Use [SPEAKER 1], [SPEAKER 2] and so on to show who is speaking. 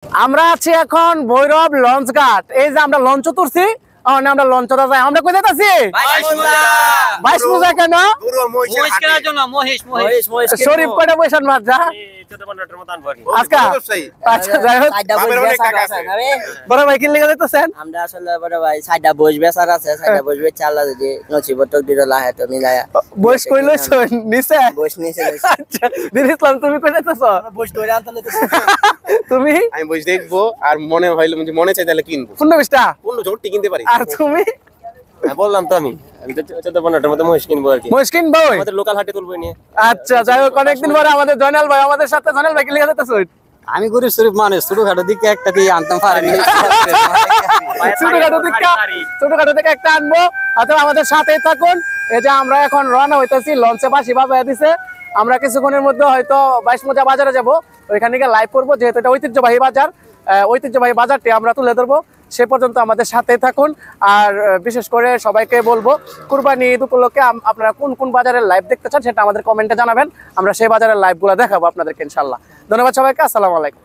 [SPEAKER 1] আমরা আছি এখন ভৈরব লঞ্চ ঘাট। এই যে আমরা লঞ্চ তুলছি, আমরা লঞ্চ যাই। আমরা কই যাইতাছি? বাইশ পূজা কেন? শরীফ কয়টা পয়সার মাছ যা আজকে? আচ্ছা যাই হোক, বড় ভাই কি লেগে যাইতেছেন?
[SPEAKER 2] আমরা আসলে বড় ভাই সাইডা বইস বেচার আছে, সাইডা বইস বেচা আল্লাহ যদি নসিবত দিল লাহে তো মিলায়া
[SPEAKER 1] বয়স কই লইছো নিচে?
[SPEAKER 2] বইস নিছে।
[SPEAKER 1] আচ্ছা দিন ইসলাম, তুমি কই যাইতেছ?
[SPEAKER 2] বইস ধরে আনতে লইতেছে।
[SPEAKER 1] তুমি?
[SPEAKER 3] আমি বসে দেখবো, আর মনে হইলো যে মনে চাই তাহলে কিনবো।
[SPEAKER 1] 15-20টা?
[SPEAKER 3] 15 ঝোরটি কিনতে পারি।
[SPEAKER 1] আর তুমি?
[SPEAKER 3] বললাম তো আমি তো 14-15টার মধ্যে মহিষ কিনবো আর কি।
[SPEAKER 1] মহিষ কিনবো?
[SPEAKER 3] আমাদের লোকাল হাটে তুলবো নিয়ে।
[SPEAKER 1] আচ্ছা যাই হোক, অনেকদিন পরে আমাদের জয়নাল ভাই আমাদের সাথে। জয়নাল ভাই কি লেগে যাইতেছ?
[SPEAKER 4] আমি গরিব শরীফ মানুষ, ছোটখাটো দিকে একটা দিয়ে আনতাম পারিনি।
[SPEAKER 1] ছোটখাটো থেকে একটা আনবো। অথবা আমাদের সাথেই থাকুন। এই যে আমরা এখন রওনা হইতেছি, লঞ্চে বাসি বাজায় দিছে। আমরা কিছুক্ষণের মধ্যে হয়তো 22 মোজা বাজারে যাব, ওইখানে গিয়ে লাইভ করবো, যেহেতু এটা ঐতিহ্যবাহী বাজার। ঐতিহ্যবাহী বাজারটি আমরা তুলে ধরবো। সে পর্যন্ত আমাদের সাথেই থাকুন। আর বিশেষ করে সবাইকে বলবো, কুরবানি ঈদ উপলক্ষে আপনারা কোন কোন বাজারের লাইভ দেখতে চান সেটা আমাদের কমেন্টে জানাবেন। আমরা সেই বাজারের লাইভগুলো দেখাবো আপনাদেরকে ইনশাল্লাহ। ধন্যবাদ সবাইকে, আসসালামু আলাইকুম।